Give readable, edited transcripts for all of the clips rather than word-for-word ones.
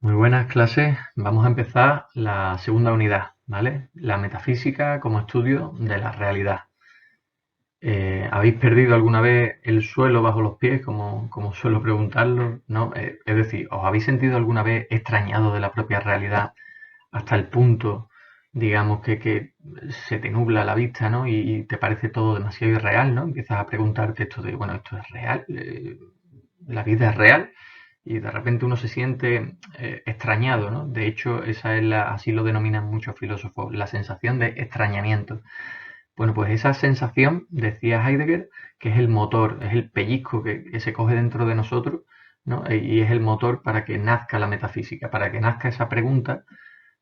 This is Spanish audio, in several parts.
Muy buenas clases, vamos a empezar la segunda unidad, ¿vale? La metafísica como estudio de la realidad. ¿Habéis perdido alguna vez el suelo bajo los pies, como suelo preguntarlo? ¿No? Es decir, ¿os habéis sentido alguna vez extrañado de la propia realidad hasta el punto, digamos, que se te nubla la vista, ¿no? Y te parece todo demasiado irreal, ¿no? Empiezas a preguntarte esto de, bueno, ¿esto es real? ¿La vida es real? Y de repente uno se siente extrañado, ¿no? De hecho, así lo denominan muchos filósofos, la sensación de extrañamiento. Bueno, pues esa sensación, decía Heidegger, que es el motor, es el pellizco que se coge dentro de nosotros, ¿no? Y es el motor para que nazca la metafísica, para que nazca esa pregunta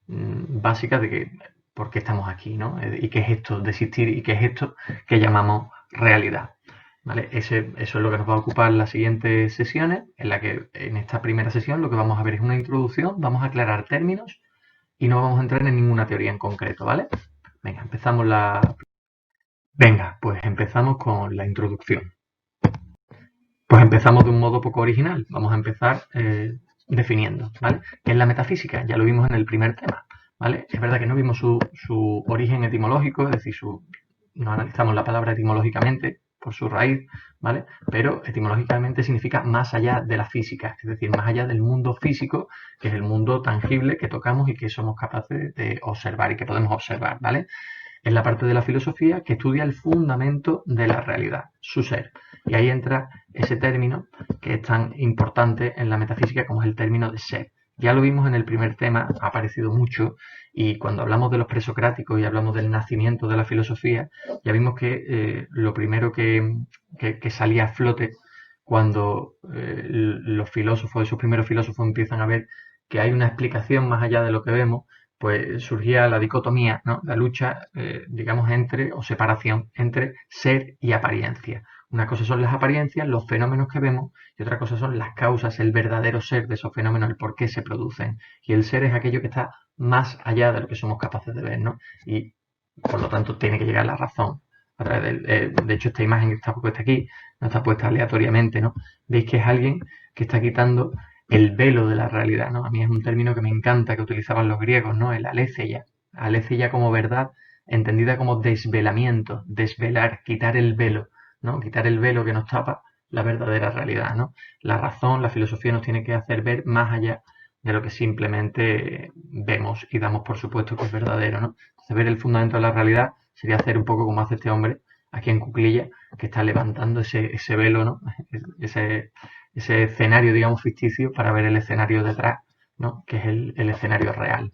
básica de que por qué estamos aquí, ¿no? Y qué es esto de existir y qué es esto que llamamos realidad. ¿Vale? Eso es lo que nos va a ocupar las siguientes sesiones, en la que en esta primera sesión lo que vamos a ver es una introducción, vamos a aclarar términos y no vamos a entrar en ninguna teoría en concreto, ¿vale? Venga, Venga, pues empezamos con la introducción. Pues empezamos de un modo poco original. Vamos a empezar definiendo, ¿vale? ¿Qué es la metafísica? Ya lo vimos en el primer tema, ¿vale? Es verdad que no vimos su origen etimológico, es decir, no analizamos la palabra etimológicamente por su raíz, ¿vale? Pero etimológicamente significa más allá de la física, es decir, más allá del mundo físico, que es el mundo tangible que tocamos y que somos capaces de observar y que podemos observar, ¿vale? Es la parte de la filosofía que estudia el fundamento de la realidad, su ser. Y ahí entra ese término que es tan importante en la metafísica como es el término de ser. Ya lo vimos en el primer tema, ha aparecido mucho, y cuando hablamos de los presocráticos y hablamos del nacimiento de la filosofía, ya vimos que lo primero que salía a flote cuando los filósofos, esos primeros filósofos empiezan a ver que hay una explicación más allá de lo que vemos, pues surgía la dicotomía, ¿no? La lucha, digamos, o separación entre ser y apariencia. Una cosa son las apariencias, los fenómenos que vemos, y otra cosa son las causas, el verdadero ser de esos fenómenos, el por qué se producen. Y el ser es aquello que está más allá de lo que somos capaces de ver, ¿no? Y por lo tanto tiene que llegar la razón. A través de hecho, esta imagen que está puesta aquí no está puesta aleatoriamente, ¿no? Veis que es alguien que está quitando el velo de la realidad, ¿no? A mí es un término que me encanta, que utilizaban los griegos, ¿no? El aletheia. Aletheia como verdad, entendida como desvelamiento, desvelar, quitar el velo, ¿no? Quitar el velo que nos tapa la verdadera realidad, ¿no? La razón, la filosofía nos tiene que hacer ver más allá de lo que simplemente vemos y damos por supuesto que es verdadero, ¿no? Entonces, ver el fundamento de la realidad sería hacer un poco como hace este hombre aquí en Cuclilla, que está levantando ese velo, ¿no? Ese escenario, digamos, ficticio para ver el escenario detrás, ¿no? Que es el escenario real.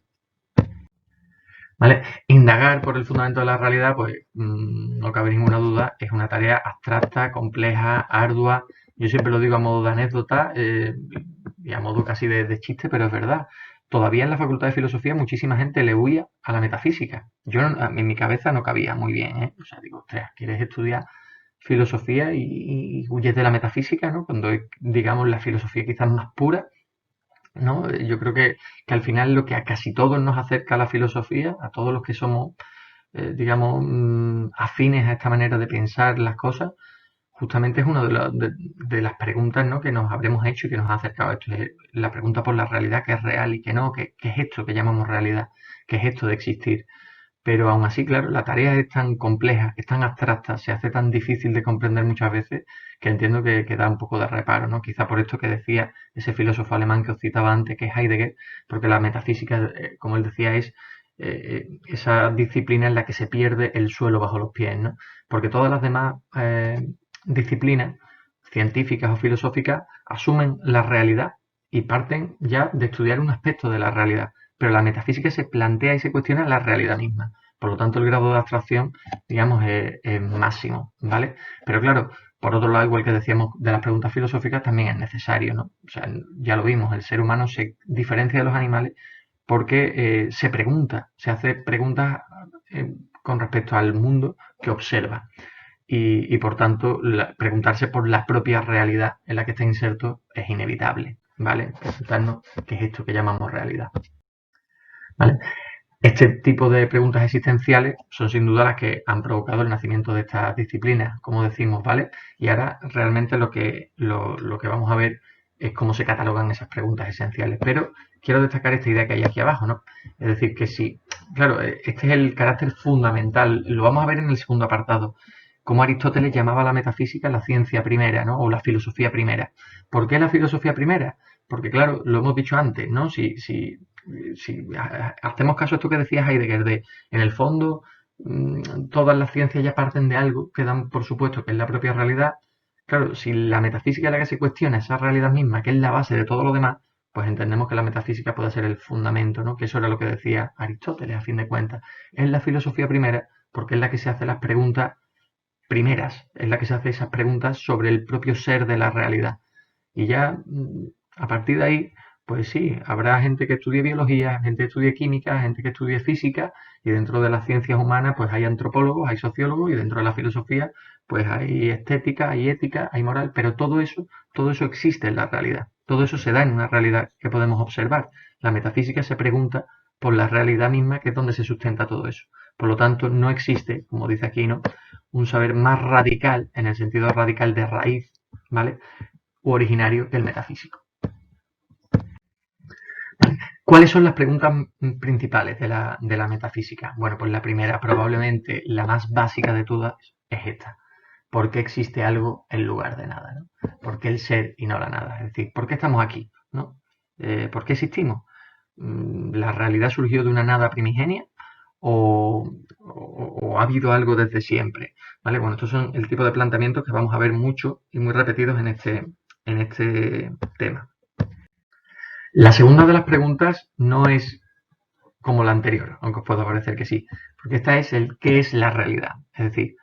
¿Vale? Indagar por el fundamento de la realidad, pues no cabe ninguna duda, es una tarea abstracta, compleja, ardua. Yo siempre lo digo a modo de anécdota y a modo casi de chiste, pero es verdad. Todavía en la Facultad de Filosofía muchísima gente le huía a la metafísica. En mi cabeza no cabía muy bien, ¿eh? O sea, digo, ostras, ¿quieres estudiar filosofía y huyes de la metafísica, ¿no? Cuando es, digamos, la filosofía quizás más pura, ¿no? Yo creo que al final lo que a casi todos nos acerca a la filosofía, a todos los que somos, digamos, afines a esta manera de pensar las cosas, justamente es una de las preguntas, ¿no? Que nos habremos hecho y que nos ha acercado a esto. Es la pregunta por la realidad, que es real y que no, que es esto que llamamos realidad, que es esto de existir. Pero aún así, claro, la tarea es tan compleja, es tan abstracta, se hace tan difícil de comprender muchas veces que entiendo que da un poco de reparo, ¿no? Quizá por esto que decía ese filósofo alemán que os citaba antes, que es Heidegger, porque la metafísica, como él decía, es esa disciplina en la que se pierde el suelo bajo los pies, ¿no? Porque todas las demás disciplinas científicas o filosóficas asumen la realidad y parten ya de estudiar un aspecto de la realidad, pero la metafísica se plantea y se cuestiona la realidad misma. Por lo tanto, el grado de abstracción, digamos, es máximo, ¿vale? Pero claro, por otro lado, igual que decíamos de las preguntas filosóficas, también es necesario, ¿no? O sea, ya lo vimos, el ser humano se diferencia de los animales porque se pregunta, se hace preguntas con respecto al mundo que observa. Y por tanto, preguntarse por la propia realidad en la que está inserto es inevitable, ¿vale? Preguntarnos qué es esto que llamamos realidad, ¿vale? Este tipo de preguntas existenciales son sin duda las que han provocado el nacimiento de estas disciplinas, como decimos, ¿vale? Y ahora realmente lo que vamos a ver es cómo se catalogan esas preguntas esenciales. Pero quiero destacar esta idea que hay aquí abajo, ¿no? Es decir, que sí, claro, este es el carácter fundamental. Lo vamos a ver en el segundo apartado. Como Aristóteles llamaba a la metafísica la ciencia primera, ¿no? O la filosofía primera. ¿Por qué la filosofía primera? Porque, claro, lo hemos dicho antes, ¿no? Si hacemos caso a esto que decía Heidegger, de en el fondo todas las ciencias ya parten de algo que dan por supuesto que es la propia realidad. Claro, si la metafísica es la que se cuestiona esa realidad misma, que es la base de todo lo demás, pues entendemos que la metafísica puede ser el fundamento, ¿no? Que eso era lo que decía Aristóteles, a fin de cuentas. Es la filosofía primera porque es la que se hace las preguntas primeras, es la que se hace esas preguntas sobre el propio ser de la realidad. Y ya a partir de ahí, pues sí, habrá gente que estudie biología, gente que estudie química, gente que estudie física, y dentro de las ciencias humanas, pues hay antropólogos, hay sociólogos, y dentro de la filosofía, pues hay estética, hay ética, hay moral, pero todo eso existe en la realidad. Todo eso se da en una realidad que podemos observar. La metafísica se pregunta por la realidad misma, que es donde se sustenta todo eso. Por lo tanto, no existe, como dice aquí, ¿no?, un saber más radical, en el sentido radical de raíz, ¿vale?, u originario que el metafísico. ¿Cuáles son las preguntas principales de la metafísica? Bueno, pues la primera, probablemente la más básica de todas, es esta. ¿Por qué existe algo en lugar de nada? ¿No? ¿Por qué el ser y no la nada? Es decir, ¿por qué estamos aquí? ¿No? ¿Por qué existimos? ¿La realidad surgió de una nada primigenia? ¿O ha habido algo desde siempre? ¿Vale? Bueno, estos son el tipo de planteamientos que vamos a ver mucho y muy repetidos en este tema. La segunda de las preguntas no es como la anterior, aunque os pueda parecer que sí, porque esta es el ¿qué es la realidad? Es decir,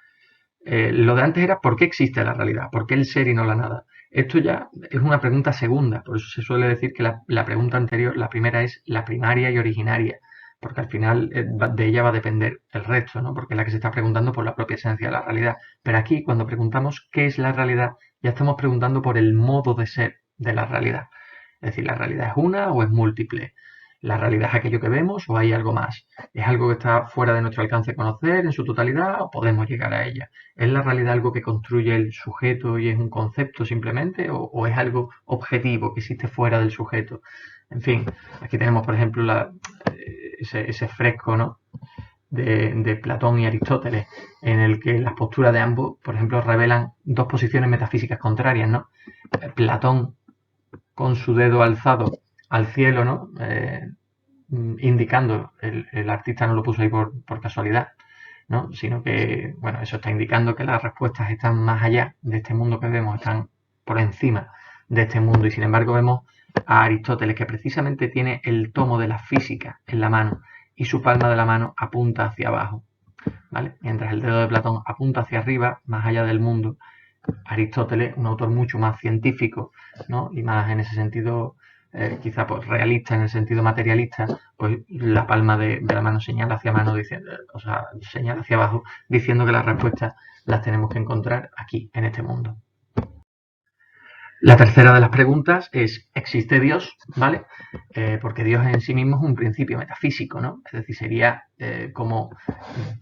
lo de antes era ¿por qué existe la realidad? ¿Por qué el ser y no la nada? Esto ya es una pregunta segunda, por eso se suele decir que la pregunta anterior, la primera es la primaria y originaria, porque al final de ella va a depender el resto, ¿no? Porque es la que se está preguntando por la propia esencia de la realidad. Pero aquí, cuando preguntamos qué es la realidad, ya estamos preguntando por el modo de ser de la realidad. Es decir, ¿la realidad es una o es múltiple? ¿La realidad es aquello que vemos o hay algo más? ¿Es algo que está fuera de nuestro alcance conocer en su totalidad o podemos llegar a ella? ¿Es la realidad algo que construye el sujeto y es un concepto simplemente o es algo objetivo que existe fuera del sujeto? En fin, aquí tenemos, por ejemplo, ese fresco, ¿no?, de Platón y Aristóteles, en el que las posturas de ambos, por ejemplo, revelan dos posiciones metafísicas contrarias, ¿no? Platón con su dedo alzado al cielo, ¿no? Indicando, el artista no lo puso ahí por casualidad, ¿no? Sino que, bueno, eso está indicando que las respuestas están más allá de este mundo que vemos, están por encima de este mundo. Y sin embargo vemos a Aristóteles, que precisamente tiene el tomo de la física en la mano y su palma de la mano apunta hacia abajo, ¿vale? Mientras el dedo de Platón apunta hacia arriba, más allá del mundo, Aristóteles, un autor mucho más científico, ¿no?, y más en ese sentido, quizá pues realista, en el sentido materialista, pues la palma de la mano señala hacia mano, diciendo, o sea, señala hacia abajo, diciendo que las respuestas las tenemos que encontrar aquí, en este mundo. La tercera de las preguntas es, ¿existe Dios? ¿Vale? Porque Dios en sí mismo es un principio metafísico, ¿no? Es decir, sería como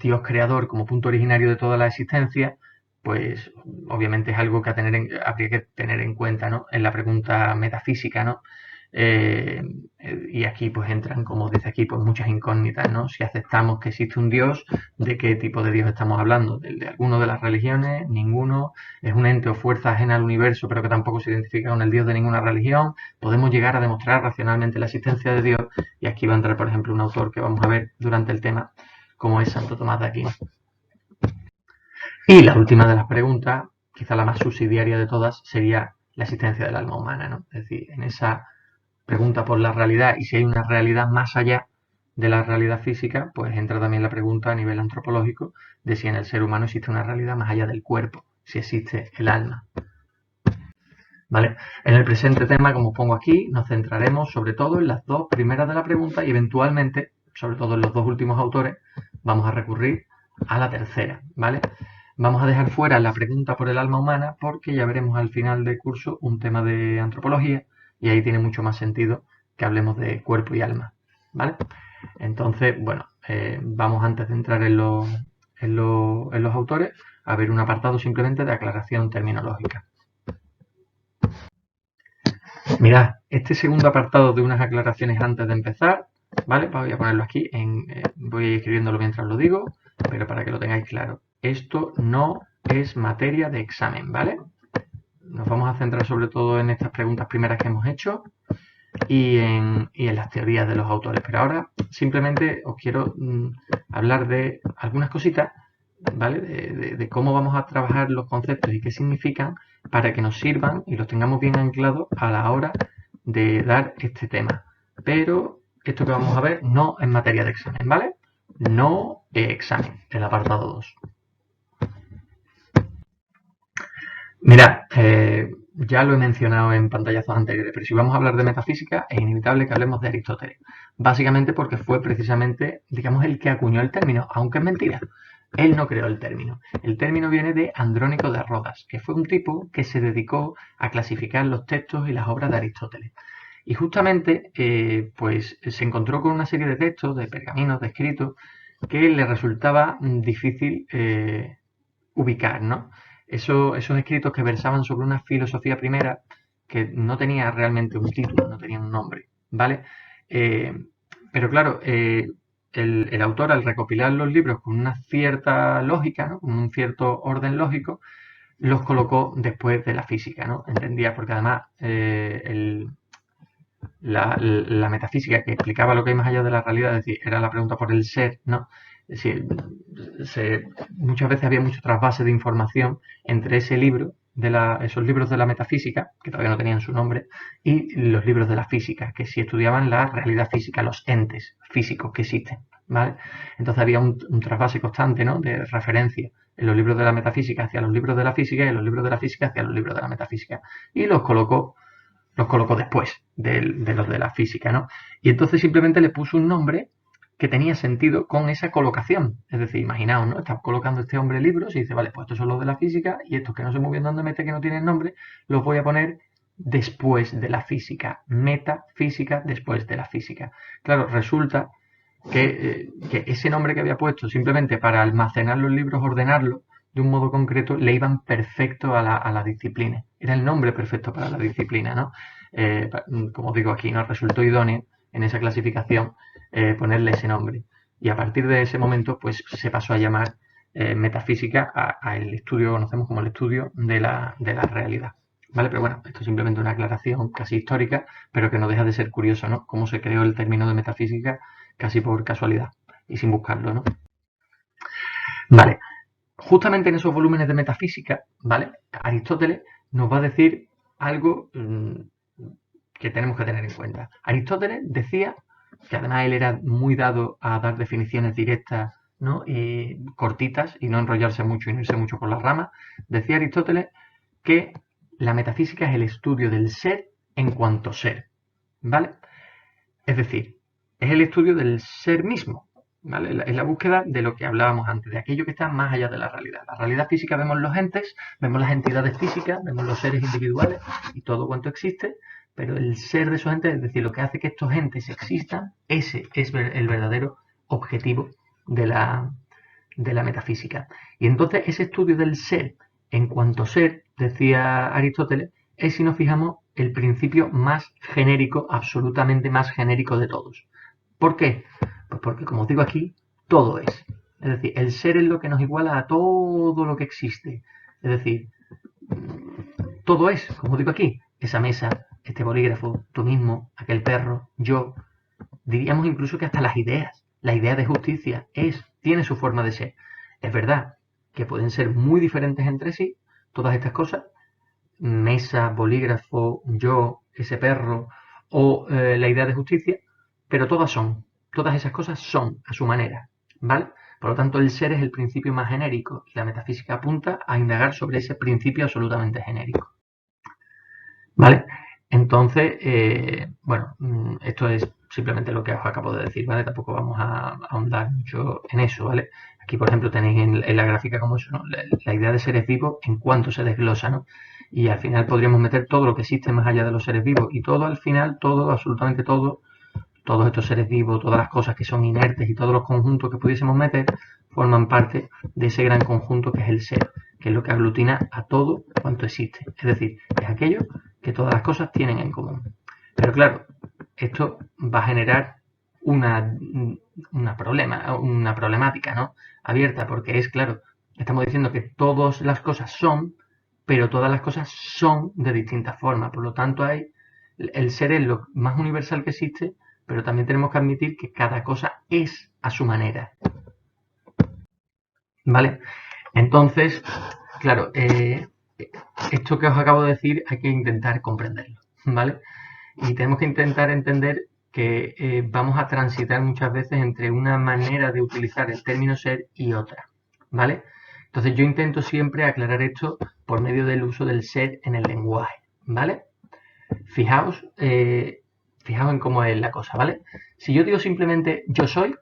Dios creador, como punto originario de toda la existencia, pues obviamente es algo que habría que tener en cuenta, ¿no?, en la pregunta metafísica, ¿no? Y aquí pues entran, como dice aquí, pues muchas incógnitas, ¿no? Si aceptamos que existe un Dios, ¿de qué tipo de Dios estamos hablando? ¿De alguno de las religiones? ¿Ninguno? ¿Es un ente o fuerza ajena al universo pero que tampoco se identifica con el Dios de ninguna religión? ¿Podemos llegar a demostrar racionalmente la existencia de Dios? Y aquí va a entrar, por ejemplo, un autor que vamos a ver durante el tema, como es Santo Tomás de Aquino. Y la última de las preguntas, quizá la más subsidiaria de todas, sería la existencia del alma humana, ¿no? Es decir, en esa pregunta por la realidad y si hay una realidad más allá de la realidad física, pues entra también la pregunta a nivel antropológico de si en el ser humano existe una realidad más allá del cuerpo, si existe el alma. ¿Vale? En el presente tema, como pongo aquí, nos centraremos sobre todo en las dos primeras de la pregunta y eventualmente, sobre todo en los dos últimos autores, vamos a recurrir a la tercera, ¿vale? Vamos a dejar fuera la pregunta por el alma humana porque ya veremos al final del curso un tema de antropología y ahí tiene mucho más sentido que hablemos de cuerpo y alma, ¿vale? Entonces, bueno, vamos antes de entrar en los autores a ver un apartado simplemente de aclaración terminológica. Mirad, este segundo apartado de unas aclaraciones antes de empezar, ¿vale? Voy a ponerlo aquí, voy a ir escribiéndolo mientras lo digo, pero para que lo tengáis claro. Esto no es materia de examen, ¿vale? Nos vamos a centrar sobre todo en estas preguntas primeras que hemos hecho y en las teorías de los autores. Pero ahora simplemente os quiero hablar de algunas cositas, ¿vale? De cómo vamos a trabajar los conceptos y qué significan para que nos sirvan y los tengamos bien anclados a la hora de dar este tema. Pero esto que vamos a ver no es materia de examen, ¿vale? No examen, el apartado 2. Mirad, ya lo he mencionado en pantallazos anteriores, pero si vamos a hablar de metafísica, es inevitable que hablemos de Aristóteles. Básicamente porque fue precisamente, digamos, el que acuñó el término, aunque es mentira. Él no creó el término. El término viene de Andrónico de Rodas, que fue un tipo que se dedicó a clasificar los textos y las obras de Aristóteles. Y justamente, pues se encontró con una serie de textos, de pergaminos, de escritos, que le resultaba difícil ubicar, ¿no? Esos escritos que versaban sobre una filosofía primera que no tenía realmente un título, no tenía un nombre, ¿vale? Pero claro, el autor al recopilar los libros con una cierta lógica, ¿no? Con un cierto orden lógico, los colocó después de la física, ¿no? Entendía, porque además la metafísica que explicaba lo que hay más allá de la realidad, es decir, era la pregunta por el ser, ¿no? Es decir, muchas veces había mucho trasvase de información entre ese libro, esos libros de la metafísica, que todavía no tenían su nombre, y los libros de la física, que sí estudiaban la realidad física, los entes físicos que existen, ¿vale? Entonces había un trasvase constante, ¿no? De referencia en los libros de la metafísica hacia los libros de la física y en los libros de la física hacia los libros de la metafísica. Y los colocó después de los de la física, ¿no? Y entonces simplemente le puso un nombre que tenía sentido con esa colocación. Es decir, imaginaos, ¿no? Está colocando este hombre libros y dice, vale, pues estos son los de la física y estos que no sé muy bien dónde mete, que no tienen nombre, los voy a poner después de la física. Metafísica después de la física. Claro, resulta que ese nombre que había puesto simplemente para almacenar los libros, ordenarlos de un modo concreto, le iban perfecto a la disciplina. Era el nombre perfecto para la disciplina, ¿no? Como digo aquí, nos resultó idóneo en esa clasificación ponerle ese nombre. Y a partir de ese momento, pues se pasó a llamar metafísica a el estudio, conocemos como el estudio de la realidad. ¿Vale? Pero bueno, esto es simplemente una aclaración casi histórica, pero que no deja de ser curioso, ¿no? Cómo se creó el término de metafísica casi por casualidad y sin buscarlo, ¿no? Vale, justamente en esos volúmenes de metafísica, ¿vale? Aristóteles nos va a decir algo que tenemos que tener en cuenta. Aristóteles decía, que además él era muy dado a dar definiciones directas, ¿no? Y cortitas y no enrollarse mucho y no irse mucho por las ramas, decía Aristóteles que la metafísica es el estudio del ser en cuanto ser, ¿vale? Es decir, es el estudio del ser mismo, ¿vale? Es la búsqueda de lo que hablábamos antes, de aquello que está más allá de la realidad. La realidad física vemos los entes, vemos las entidades físicas, vemos los seres individuales y todo cuanto existe, pero el ser de esos entes, es decir, lo que hace que estos entes existan, ese es el verdadero objetivo de la metafísica. Y entonces ese estudio del ser en cuanto ser, decía Aristóteles, es, si nos fijamos, el principio más genérico, absolutamente más genérico de todos. ¿Por qué? Pues porque, como os digo aquí, todo es. Es decir, el ser es lo que nos iguala a todo lo que existe. Es decir, todo es, como os digo aquí, esa mesa, este bolígrafo, tú mismo, aquel perro, yo. Diríamos incluso que hasta las ideas. La idea de justicia tiene su forma de ser. Es verdad que pueden ser muy diferentes entre sí, todas estas cosas, mesa, bolígrafo, yo, ese perro, o la idea de justicia, pero todas esas cosas son a su manera, ¿vale? Por lo tanto, el ser es el principio más genérico y la metafísica apunta a indagar sobre ese principio absolutamente genérico, ¿vale? Entonces, bueno, esto es simplemente lo que os acabo de decir, ¿vale? Tampoco vamos a ahondar mucho en eso, ¿vale? Aquí, por ejemplo, tenéis en la gráfica como eso, ¿no? La idea de seres vivos en cuanto se desglosa, ¿no? Y al final podríamos meter todo lo que existe más allá de los seres vivos y todo al final, todo, absolutamente todo, todos estos seres vivos, todas las cosas que son inertes y todos los conjuntos que pudiésemos meter forman parte de ese gran conjunto que es el ser, que es lo que aglutina a todo cuanto existe. Es decir, es aquello que todas las cosas tienen en común. Pero claro, esto va a generar una problemática, ¿no? Abierta, porque es claro, estamos diciendo que todas las cosas son, pero todas las cosas son de distintas formas. Por lo tanto, el ser es lo más universal que existe, pero también tenemos que admitir que cada cosa es a su manera. ¿Vale? Entonces, claro, esto que os acabo de decir hay que intentar comprenderlo, ¿vale? Y tenemos que intentar entender que vamos a transitar muchas veces entre una manera de utilizar el término ser y otra, ¿vale? Entonces yo intento siempre aclarar esto por medio del uso del ser en el lenguaje, ¿vale? Fijaos, fijaos en cómo es la cosa, ¿vale? Si yo digo simplemente yo soy,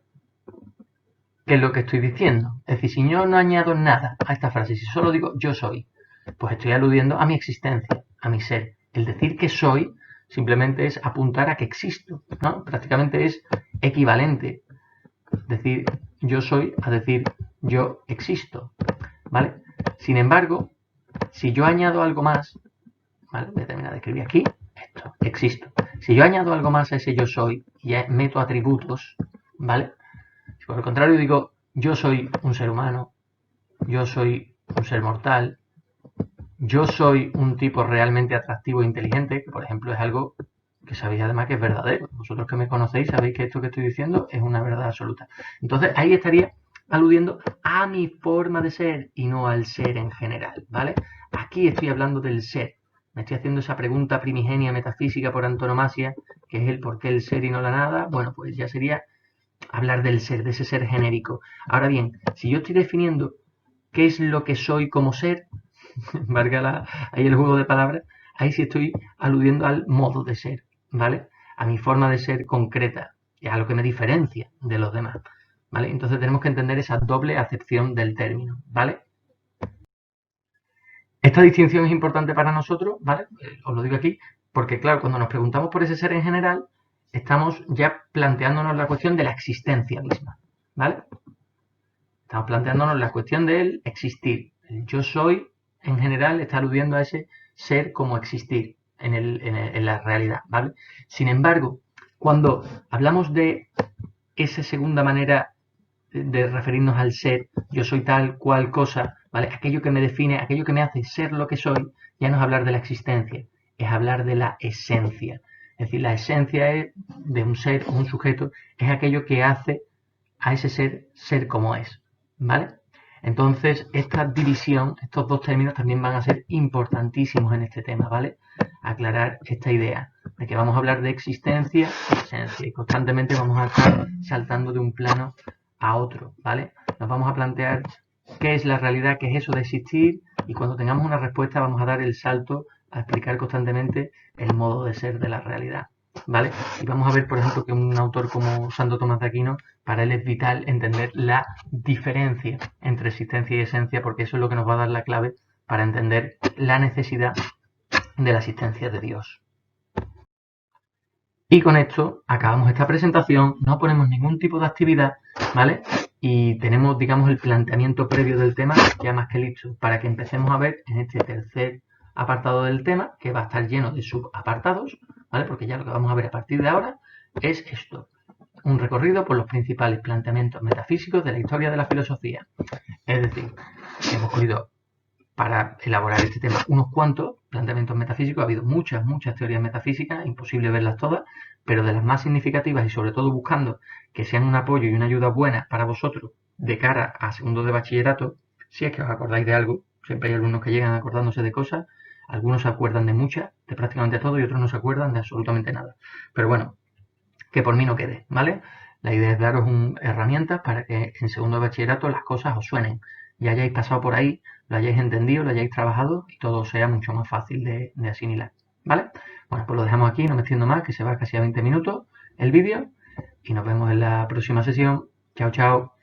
¿qué es lo que estoy diciendo? Es decir, si yo no añado nada a esta frase, si solo digo yo soy, pues estoy aludiendo a mi existencia, a mi ser. El decir que soy simplemente es apuntar a que existo, ¿no? Prácticamente es equivalente decir yo soy a decir yo existo, ¿vale? Sin embargo, si yo añado algo más, ¿vale? Voy a terminar de escribir aquí, esto, existo. Si yo añado algo más a ese yo soy y meto atributos, ¿vale? Si por el contrario digo yo soy un ser humano, yo soy un ser mortal, yo soy un tipo realmente atractivo e inteligente, que por ejemplo es algo que sabéis además que es verdadero. Vosotros que me conocéis sabéis que esto que estoy diciendo es una verdad absoluta. Entonces ahí estaría aludiendo a mi forma de ser y no al ser en general, ¿vale? Aquí estoy hablando del ser. Me estoy haciendo esa pregunta primigenia metafísica por antonomasia, que es el por qué el ser y no la nada. Bueno, pues ya sería hablar del ser, de ese ser genérico. Ahora bien, si yo estoy definiendo qué es lo que soy como ser, valga ahí el juego de palabras, ahí sí estoy aludiendo al modo de ser, ¿vale? A mi forma de ser concreta y a lo que me diferencia de los demás, ¿vale? Entonces tenemos que entender esa doble acepción del término, ¿vale? Esta distinción es importante para nosotros, ¿vale? Os lo digo aquí, porque claro, cuando nos preguntamos por ese ser en general, estamos ya planteándonos la cuestión de la existencia misma, ¿vale? Estamos planteándonos la cuestión del existir. El yo soy, en general, está aludiendo a ese ser como existir en la realidad, ¿vale? Sin embargo, cuando hablamos de esa segunda manera de referirnos al ser, yo soy tal cual cosa, ¿vale? Aquello que me define, aquello que me hace ser lo que soy, ya no es hablar de la existencia, es hablar de la esencia. Es decir, la esencia de un ser o un sujeto es aquello que hace a ese ser como es, ¿vale? Entonces, esta división, estos dos términos también van a ser importantísimos en este tema, ¿vale? Aclarar esta idea de que vamos a hablar de existencia y esencia y constantemente vamos a estar saltando de un plano a otro, ¿vale? Nos vamos a plantear qué es la realidad, qué es eso de existir y cuando tengamos una respuesta vamos a dar el salto a explicar constantemente el modo de ser de la realidad, ¿vale? Y vamos a ver, por ejemplo, que un autor como Santo Tomás de Aquino, para él es vital entender la diferencia entre existencia y esencia, porque eso es lo que nos va a dar la clave para entender la necesidad de la existencia de Dios. Y con esto acabamos esta presentación, no ponemos ningún tipo de actividad, ¿vale? Y tenemos, digamos, el planteamiento previo del tema ya más que listo, para que empecemos a ver en este tercer apartado del tema, que va a estar lleno de subapartados, ¿vale? Porque ya lo que vamos a ver a partir de ahora es esto, un recorrido por los principales planteamientos metafísicos de la historia de la filosofía. Es decir, hemos cogido para elaborar este tema unos cuantos planteamientos metafísicos. Ha habido muchas teorías metafísicas, imposible verlas todas, pero de las más significativas y sobre todo buscando que sean un apoyo y una ayuda buena para vosotros de cara a segundo de bachillerato, si es que os acordáis de algo. Siempre hay algunos que llegan acordándose de cosas, algunos se acuerdan de muchas, de prácticamente todo, y otros no se acuerdan de absolutamente nada. Pero bueno, que por mí no quede, ¿vale? La idea es daros herramientas para que en segundo de bachillerato las cosas os suenen, ya hayáis pasado por ahí, lo hayáis entendido, lo hayáis trabajado y todo sea mucho más fácil de asimilar, ¿vale? Bueno, pues lo dejamos aquí, no me extiendo más, que se va casi a 20 minutos el vídeo y nos vemos en la próxima sesión. Chao, chao.